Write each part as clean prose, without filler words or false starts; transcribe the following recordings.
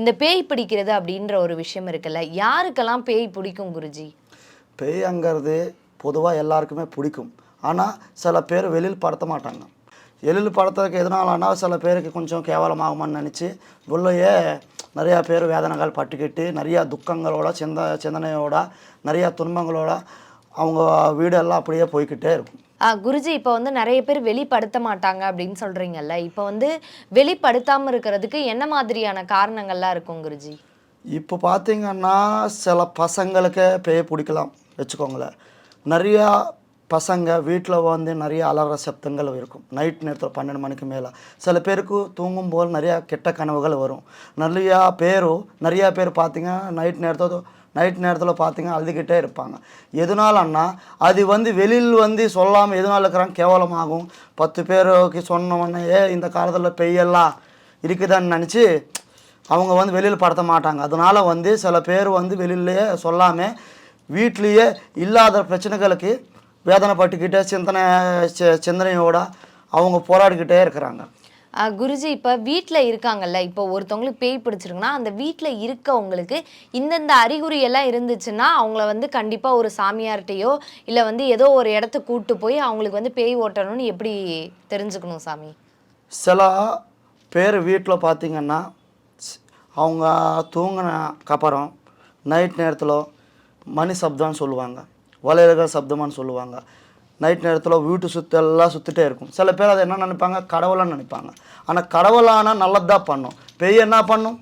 இந்த பேய் பிடிக்கிறது அப்படின்ற ஒரு விஷயம் இருக்குல்ல, யாருக்கெல்லாம் பேய் பிடிக்கும் குருஜி? பேய்ங்கிறது பொதுவாக எல்லாருக்குமே பிடிக்கும். ஆனால் சில பேர் வெளியில் படுத்த மாட்டாங்க. வெளியில் படுத்துறதுக்கு எதனாலனா சில பேருக்கு கொஞ்சம் கேவலமாகுமான்னு நினச்சி உள்ளேயே நிறையா பேர் வேதனைகள் பட்டுக்கிட்டு நிறையா துக்கங்களோட சிந்தனையோட நிறையா துன்பங்களோட அவங்க வீடெல்லாம் அப்படியே போய்கிட்டே இருக்கும். குருஜி, இப்போ வந்து நிறைய பேர் வெளிப்படுத்த மாட்டாங்க அப்படின்னு சொல்றீங்கல்ல, இப்போ வந்து வெளிப்படுத்தாமல் இருக்கிறதுக்கு என்ன மாதிரியான காரணங்கள்லாம் இருக்கும் குருஜி? இப்போ பார்த்தீங்கன்னா சில பசங்களுக்கு பேய் பிடிக்கலாம் வச்சுக்கோங்களேன். நிறையா பசங்க வீட்டில் வந்து நிறைய அலற சப்தங்கள் இருக்கும். நைட் நேரத்தில் 12 மணிக்கு மேலே சில பேருக்கு தூங்கும்போது நிறையா கெட்ட கனவுகள் வரும். நிறையா பேர் பார்த்திங்கன்னா நைட் நேரத்தில் பார்த்திங்கன்னா அழுதுகிட்டே இருப்பாங்க. எதனாலன்னா அது வந்து வெளியில் வந்து சொல்லாமல் எதனால இருக்கிறாங்க, கேவலமாகும். 10 பேருக்கு சொன்னோன்னே இந்த காலத்தில் பெய்யெல்லாம் இருக்குதான்னு நினச்சி அவங்க வந்து வெளியில் படுத்த மாட்டாங்க. அதனால் வந்து சில பேர் வந்து வெளியிலேயே சொல்லாமல் வீட்லேயே இல்லாத பிரச்சனைகளுக்கு வேதனைப்பட்டுக்கிட்டே சிந்தனையோட அவங்க போராடிக்கிட்டே இருக்கிறாங்க. குருஜி, இப்போ வீட்டில் இருக்காங்கல்ல, இப்போ ஒருத்தவங்களுக்கு பேய் பிடிச்சிருக்குன்னா அந்த வீட்டில் இருக்கவங்களுக்கு இந்தந்த அறிகுறி எல்லாம் இருந்துச்சுன்னா அவங்கள வந்து கண்டிப்பாக ஒரு சாமியார்கிட்டையோ இல்லை வந்து ஏதோ ஒரு இடத்துக்கு கூப்பிட்டு போய் அவங்களுக்கு வந்து பேய் ஓட்டணும்னு எப்படி தெரிஞ்சுக்கணும் சாமி? சில பேர் வீட்டில் பார்த்திங்கன்னா அவங்க தூங்கினக்கப்புறம் நைட் நேரத்தில் மணி சப்தம்னு சொல்லுவாங்க, வளையல்கள் சப்தமானு சொல்லுவாங்க. நைட் நேரத்தில் வீட்டு சுற்றெல்லாம் சுற்றிட்டே இருக்கும். சில பேர் அதை என்ன நினைப்பாங்க, கடவுளான்னு நினைப்பாங்க. ஆனால் கடவுளானால் நல்லது தான் பண்ணும். பேய் என்ன பண்ணும்,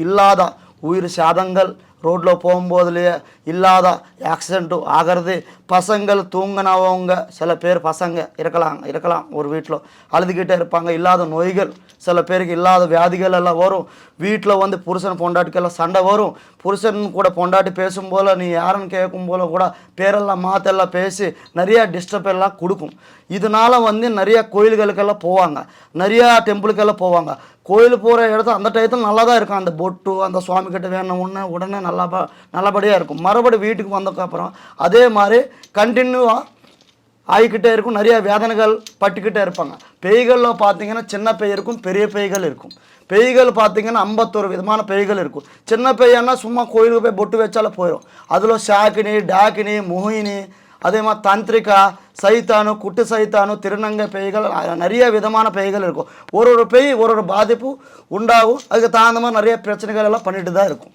இல்லாத உயிர் சாதங்கள் ரோட்டில் போகும்போதுலேயே இல்லாத ஆக்சிடென்ட்டு ஆகிறது. பசங்கள் தூங்கினவங்க சில பேர் பசங்க இருக்கலாம் ஒரு வீட்டில் அழுதுகிட்டே இருப்பாங்க. இல்லாத நோய்கள் சில பேருக்கு இல்லாத வியாதிகள் எல்லாம் வரும். வீட்டில் வந்து புருஷன் பொண்டாட்டிக்கெல்லாம் சண்டை வரும். புருஷன் கூட பொண்டாட்டி பேசும்போது நீ யாருன்னு கேட்கும் போல கூட பேரெல்லாம் மாற்றெல்லாம் பேசி நிறையா டிஸ்டர்ப் எல்லாம் கொடுக்கும். இதனால் வந்து நிறையா கோயில்களுக்கெல்லாம் போவாங்க, நிறையா டெம்பிளுக்கெல்லாம் போவாங்க. கோயில் போகிற இடத்துல அந்த டயத்தில் நல்லா தான் இருக்கும். அந்த பொட்டு அந்த சுவாமிக்கிட்ட வேணும் உடனே நல்லபடியாக இருக்கும். மறுபடி வீட்டுக்கு வந்ததுக்கப்புறம் அதே மாதிரி கண்டினியூவாக ஆகிக்கிட்டே இருக்கும். நிறைய வேதனைகள் பட்டுக்கிட்டே இருப்பாங்க. பேய்களில் பார்த்திங்கன்னா சின்ன பேய் இருக்கும், பெரிய பேய்கள் இருக்கும். பேய்கள் பார்த்திங்கன்னா 51 விதமான பேய்கள் இருக்கும். சின்ன பேய்னா சும்மா கோயிலுக்கு போய் பொட்டு வச்சாலும் போயிடும். அதில் ஷாக்கினி, டாக்கினி, மோகினி, அதே மாதிரி தந்திரிகா, சைத்தானு, குட்டு சைத்தானு, திருநங்கை பேய்கள், நிறைய விதமான பேய்கள் இருக்கும். ஒரு பேய் ஒரு பாதிப்பு உண்டாகும். அதுக்கு தகுந்த மாதிரி நிறைய பிரச்சனைகள் எல்லாம் பண்ணிட்டு தான் இருக்கும்.